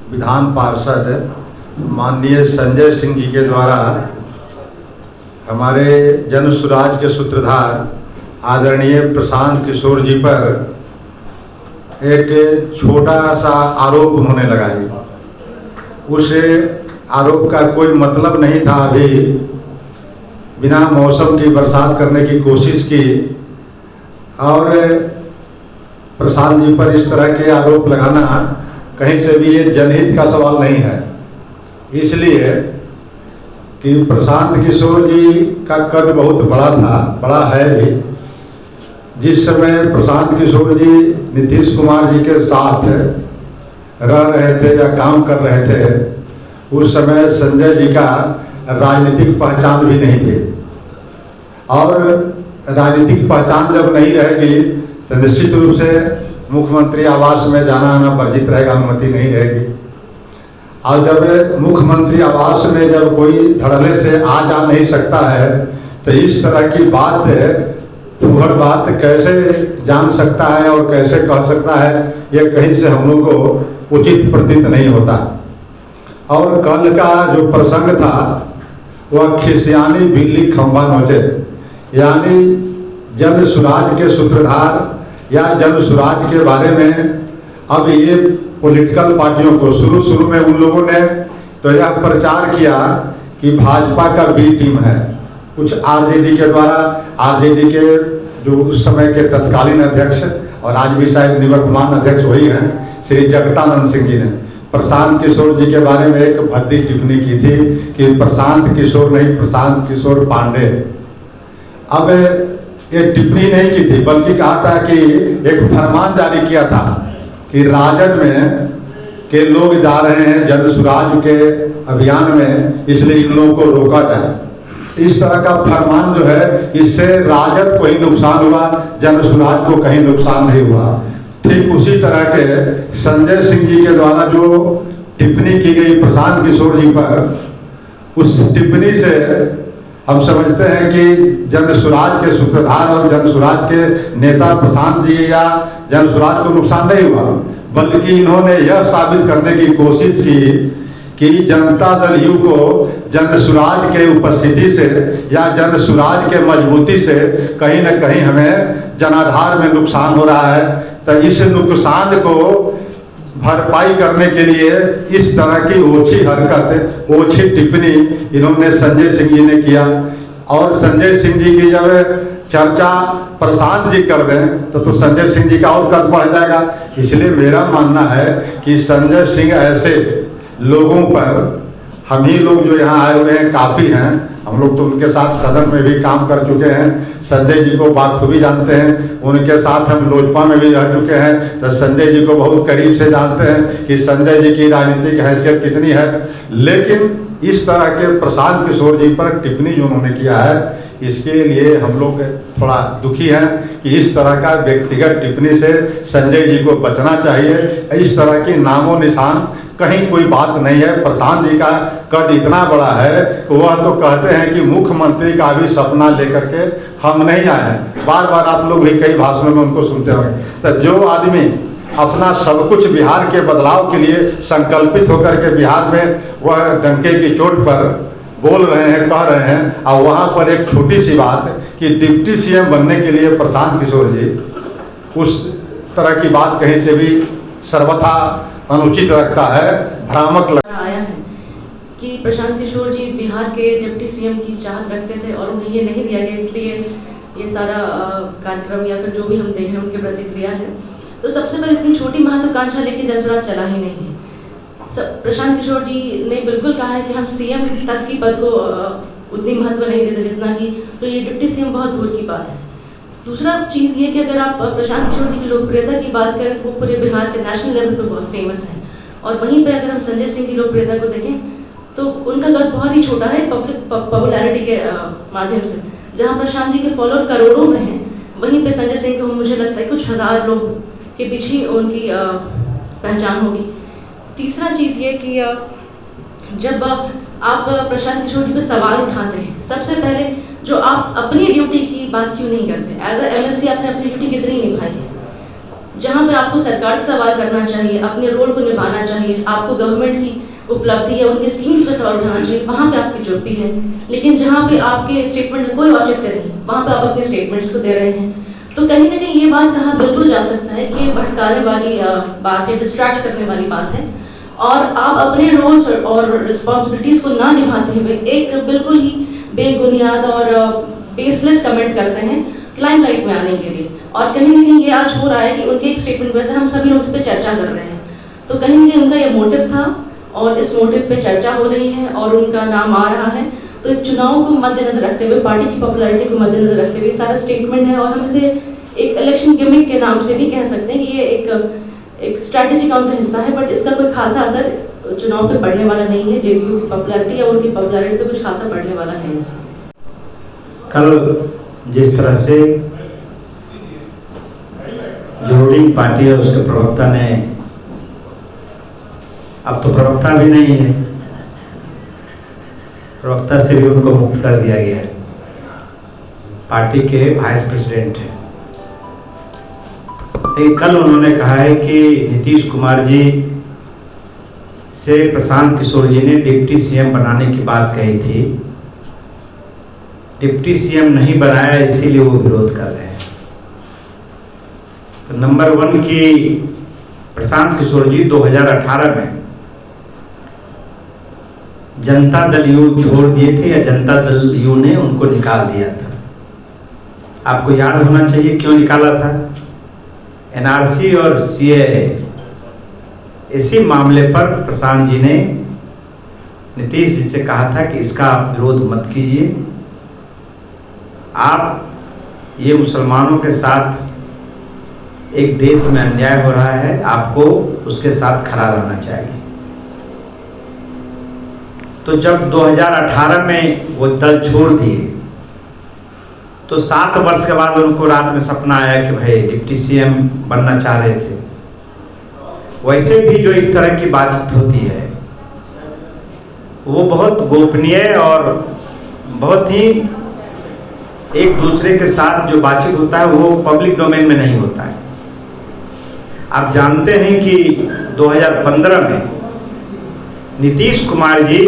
विधान पार्षद माननीय संजय सिंह जी के द्वारा हमारे जन सुराज के सूत्रधार आदरणीय प्रशांत किशोर जी पर एक छोटा सा आरोप उन्होंने लगाया। उस आरोप का कोई मतलब नहीं था। अभी बिना मौसम की बरसात करने की कोशिश की और प्रशांत जी पर इस तरह के आरोप लगाना कहीं से भी ये जनहित का सवाल नहीं है। इसलिए कि प्रशांत किशोर जी का कद बहुत बड़ा था, बड़ा है भी। जिस समय प्रशांत किशोर जी नीतीश कुमार जी के साथ रह रहे थे या काम कर रहे थे, उस समय संजय जी का राजनीतिक पहचान भी नहीं थी। और राजनीतिक पहचान जब नहीं रहेगी तो निश्चित रूप से मुख्यमंत्री आवास में जाना आना वर्जित रहेगा, अनुमति नहीं रहेगी। और जब मुख्यमंत्री आवास में जब कोई धड़ल्ले से आ जा नहीं सकता है तो इस तरह की बात, फूहड़ बात कैसे जान सकता है और कैसे कह सकता है, यह कहीं से हम लोग को उचित प्रतीत नहीं होता। और कल का जो प्रसंग था वह खिसियानी बिल्ली खंभा नोचे, यानी जन सुराज के सूत्रधार या जन सुराज के बारे में अब ये पॉलिटिकल पार्टियों को शुरू में उन लोगों ने तो यह प्रचार किया कि भाजपा का बी टीम है। कुछ आरजेडी के द्वारा, आरजेडी के जो उस समय के तत्कालीन अध्यक्ष और आज भी शायद निवर्तमान अध्यक्ष वही हैं, श्री जगतानंद सिंह जी ने प्रशांत किशोर जी के बारे में एक भद्दी टिप्पणी की थी कि प्रशांत किशोर नहीं, प्रशांत किशोर पांडे। अब ये टिप्पणी नहीं की थी, बल्कि कहा था कि एक फरमान जारी किया था कि राजद में के लोग जा रहे हैं जन सुराज के अभियान में, इसलिए इन लोगों को रोका जाए। इस तरह का फरमान जो है, इससे राजद को ही नुकसान हुआ, जन सुराज को कहीं नुकसान नहीं हुआ। ठीक उसी तरह के संजय सिंह जी के द्वारा जो टिप्पणी की गई प्रशांत किशोर जी पर, उस टिप्पणी से हम समझते हैं कि जन सुराज के सूत्रधार और जन सुराज के नेता प्रशांत जी या जन सुराज को नुकसान नहीं हुआ, बल्कि इन्होंने यह साबित करने की कोशिश की कि जनता दल यू को जन सुराज के उपस्थिति से या जन सुराज के मजबूती से कहीं न कहीं हमें जनाधार में नुकसान हो रहा है। तो इस नुकसान को भरपाई करने के लिए इस तरह की ओछी हरकत, ओछी टिप्पणी इन्होंने संजय सिंह जी ने किया। और संजय सिंह जी की जब चर्चा प्रशांत जी कर रहे हैं तो संजय सिंह जी का और कद बढ़ जाएगा। इसलिए मेरा मानना है कि संजय सिंह ऐसे लोगों पर, हम ही लोग जो यहाँ आए हुए हैं काफ़ी हैं, हम लोग तो उनके साथ सदन में भी काम कर चुके हैं, संजय जी को बाखूबी जानते हैं, उनके साथ हम लोजपा में भी रह चुके हैं, तो संजय जी को बहुत करीब से जानते हैं कि संजय जी की राजनीतिक हैसियत कितनी है। लेकिन इस तरह के प्रशांत किशोर जी पर टिप्पणी जो उन्होंने किया है, इसके लिए हम लोग थोड़ा दुखी हैं कि इस तरह का व्यक्तिगत टिप्पणी से संजय जी को बचना चाहिए। इस तरह की नामो निशान कहीं कोई बात नहीं है। प्रशांत जी का कद इतना बड़ा है कि वह तो कहते हैं कि मुख्यमंत्री का भी सपना लेकर के हम नहीं आए हैं। बार बार आप लोग भी कई भाषणों में उनको सुनते होंगे। तो जो आदमी अपना सब कुछ बिहार के बदलाव के लिए संकल्पित होकर के बिहार में वह डंके की चोट पर बोल रहे हैं, कह रहे हैं, और वहाँ पर एक छोटी सी बात कि डिप्टी सीएम बनने के लिए प्रशांत किशोर जी उस तरह की बात कहीं से भी सर्वथा अनुचित रखता है, भ्रामक लगता आया है कि प्रशांत किशोर जी बिहार के डिप्टी सीएम की चाहत रखते थे और उन्हें ये नहीं दिया गया, इसलिए ये सारा कार्यक्रम या फिर जो भी हम देख रहे हैं उनकी प्रतिक्रिया है। तो सबसे पहले इतनी छोटी महत्वाकांक्षा लेके जनसुराज चला ही नहीं है। प्रशांत किशोर जी ने बिल्कुल कहा है कि हम सीएम तक की पद को उतनी महत्व नहीं देते जितना कि, तो ये डिप्टी सीएम बहुत दूर की बात है। दूसरा चीज़ ये कि अगर आप प्रशांत किशोर जी की लोकप्रियता की बात करें तो वो पूरे बिहार के नेशनल लेवल पर बहुत फेमस है। और वहीं पे अगर हम संजय सिंह की लोकप्रियता को देखें तो उनका कद बहुत ही छोटा है पब्लिक पॉपुलैरिटी के माध्यम से। जहां प्रशांत जी के फॉलोअर करोड़ों में हैं, वहीं पे संजय सिंह को मुझे लगता है कुछ हजार लोग के पीछे ही उनकी पहचान होगी। तीसरा चीज़ ये कि जब आप प्रशांत किशोर जी पे सवाल उठाते हैं, सबसे पहले जो आप अपनी ड्यूटी की बात क्यों नहीं करते? एज अ एमएलसी आपने अपनी ड्यूटी कितनी निभाई है? जहाँ पे आपको सरकार से सवाल करना चाहिए, अपने रोल को निभाना चाहिए, आपको गवर्नमेंट की उपलब्धि या उनकी स्कीम्स पे सवाल उठाना चाहिए, वहाँ पे आपकी चुप्पी है। लेकिन जहाँ पे आपके स्टेटमेंट में कोई औचित्य नहीं, वहाँ पे आप अपने स्टेटमेंट्स को दे रहे हैं। तो कहीं ना कहीं ये बात कहा बिल्कुल जा सकता है कि ये भटकाने वाली बात है, डिस्ट्रैक्ट करने वाली बात है, और आप अपने रोल्स और रिस्पॉन्सिबिलिटीज को ना निभाते हुए एक बिल्कुल ही बेबुनियाद और बेसलेस कमेंट करते हैं लाइमलाइट में आने के लिए। और कहीं ना कहीं ये आज हो रहा है कि उनके एक स्टेटमेंट वैसे हम सभी लोग इस पर चर्चा कर रहे हैं, तो कहीं ना कहीं उनका ये मोटिव था और इस मोटिव पे चर्चा हो रही है और उनका नाम आ रहा है। तो चुनाव को मद्देनजर रखते हुए, पार्टी की पॉपुलैरिटी को मद्देनजर रखते हुए सारा स्टेटमेंट है, और हम इसे एक इलेक्शन गिमिक के नाम से भी कह सकते हैं कि ये एक स्ट्रैटेजी का उनका हिस्सा है, बट इसका कोई खासा असर चुनाव पे पड़ने वाला नहीं है। जेडीयू की पॉपुलैरिटी या उनकी पॉपुलैरिटी पे कुछ खासा पड़ने वाला है। कल जिस तरह से जो रूलिंग पार्टी है उसके प्रवक्ता ने, अब तो प्रवक्ता भी नहीं है, प्रवक्ता से भी उनको मुक्त कर दिया गया है, पार्टी के वाइस प्रेसिडेंट हैं। लेकिन कल उन्होंने कहा है कि नीतीश कुमार जी से प्रशांत किशोर जी ने डिप्टी सीएम बनाने की बात कही थी, डिप्टी सीएम नहीं बनाया इसीलिए वो विरोध कर रहे हैं। तो नंबर 1 की प्रशांत किशोर जी 2018 में जनता दल यू छोड़ दिए थे या जनता दल यू ने उनको निकाल दिया था। आपको याद होना चाहिए क्यों निकाला था। एनआरसी और सीएए इसी मामले पर प्रशांत जी ने नीतीश जी से कहा था कि इसका आप विरोध मत कीजिए, आप ये मुसलमानों के साथ एक देश में अन्याय हो रहा है, आपको उसके साथ खड़ा रहना चाहिए। तो जब 2018 में वो दल छोड़ दिए तो 7 वर्ष के बाद उनको रात में सपना आया कि भाई डिप्टी सीएम बनना चाह रहे थे। वैसे भी जो इस तरह की बातचीत होती है वो बहुत गोपनीय और बहुत ही एक दूसरे के साथ जो बातचीत होता है वो पब्लिक डोमेन में नहीं होता है। आप जानते हैं कि 2015 में नीतीश कुमार जी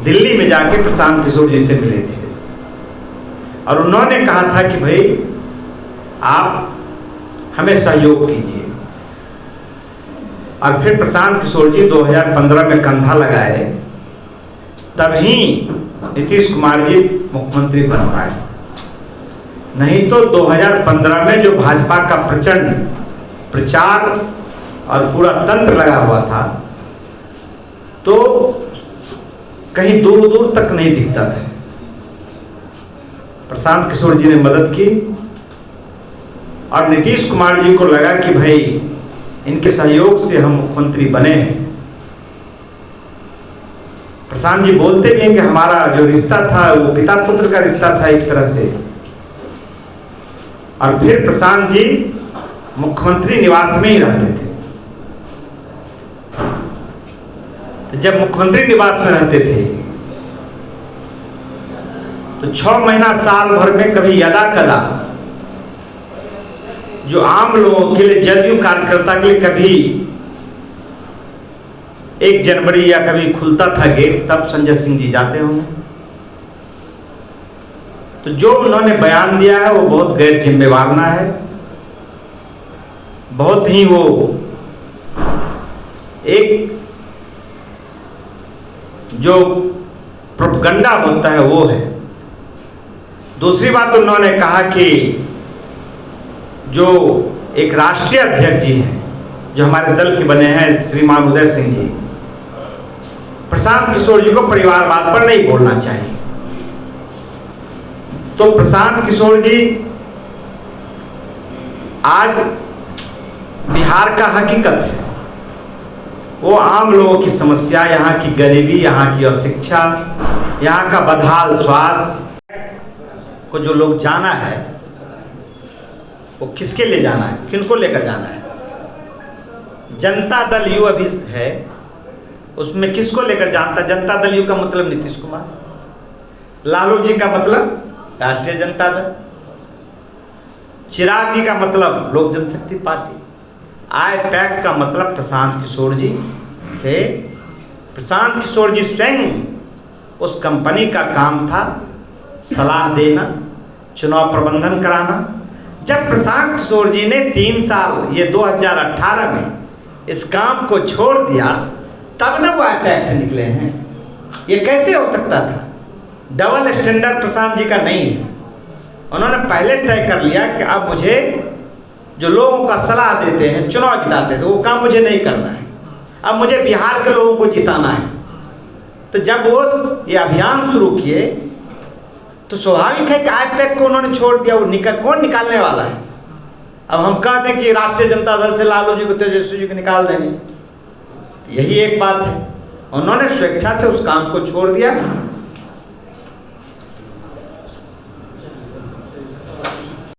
दिल्ली में जाके प्रशांत किशोर जी से मिले थे और उन्होंने कहा था कि भाई आप हमें सहयोग कीजिए। और फिर प्रशांत किशोर जी 2015 में कंधा लगाए, तभी नीतीश कुमार जी मुख्यमंत्री बन पाए। नहीं तो 2015 में जो भाजपा का प्रचंड प्रचार और पूरा तंत्र लगा हुआ था तो कहीं दूर दूर तक नहीं दिखता था। प्रशांत किशोर जी ने मदद की और नीतीश कुमार जी को लगा कि भाई इनके सहयोग से हम मुख्यमंत्री बने हैं। प्रशांत जी बोलते भी हैं कि हमारा जो रिश्ता था वो पिता पुत्र का रिश्ता था एक तरह से। और फिर प्रशांत जी मुख्यमंत्री निवास में ही रहते थे। तो जब मुख्यमंत्री निवास में रहते थे तो 6 महीना साल भर में कभी यदा कदा जो आम लोगों के लिए, जदयू कार्यकर्ता के लिए कभी 1 जनवरी या कभी खुलता था गेट, तब संजय सिंह जी जाते होंगे। तो जो उन्होंने बयान दिया है वो बहुत गैर जिम्मेवारना है, बहुत ही वो एक जो प्रोपगंडा होता है वो है। दूसरी बात उन्होंने कहा कि जो एक राष्ट्रीय अध्यक्ष जी हैं जो हमारे दल के बने हैं श्रीमान उदय सिंह जी, प्रशांत किशोर जी को परिवारवाद पर नहीं बोलना चाहिए। तो प्रशांत किशोर जी आज बिहार का हकीकत है, वो आम लोगों की समस्या, यहाँ की गरीबी, यहाँ की अशिक्षा, यहाँ का बदहाल स्वास्थ्य को जो लोग जाना है वो किसके लिए जाना है, किनको लेकर जाना है। जनता दल यू अभी है, उसमें किसको लेकर जानता। जनता दल यू का मतलब नीतीश कुमार, लालू जी का मतलब राष्ट्रीय जनता दल, चिराग जी का मतलब लोक जनशक्ति पार्टी, आई पैक का मतलब प्रशांत किशोर जी थे। प्रशांत किशोर जी स्वयं उस कंपनी का काम था सलाह देना, चुनाव प्रबंधन कराना। जब प्रशांत किशोर जी ने 3 साल, ये 2018 में इस काम को छोड़ दिया, तब ना वो अटैक से निकले हैं। ये कैसे हो सकता था? डबल स्टैंडर्ड प्रशांत जी का नहीं है। उन्होंने पहले तय कर लिया कि अब मुझे जो लोगों का सलाह देते हैं, चुनाव जिताते थे, वो काम मुझे नहीं करना है। अब मुझे बिहार के लोगों को जिताना है। तो जब वो ये अभियान शुरू किए तो स्वाभाविक है कि आईपैक को उन्होंने छोड़ दिया। वो कौन निकालने वाला है? अब हम कहते हैं कि राष्ट्रीय जनता दल से लालू जी को, तेजस्वी जी को निकाल देंगे, यही एक बात है। उन्होंने स्वेच्छा से उस काम को छोड़ दिया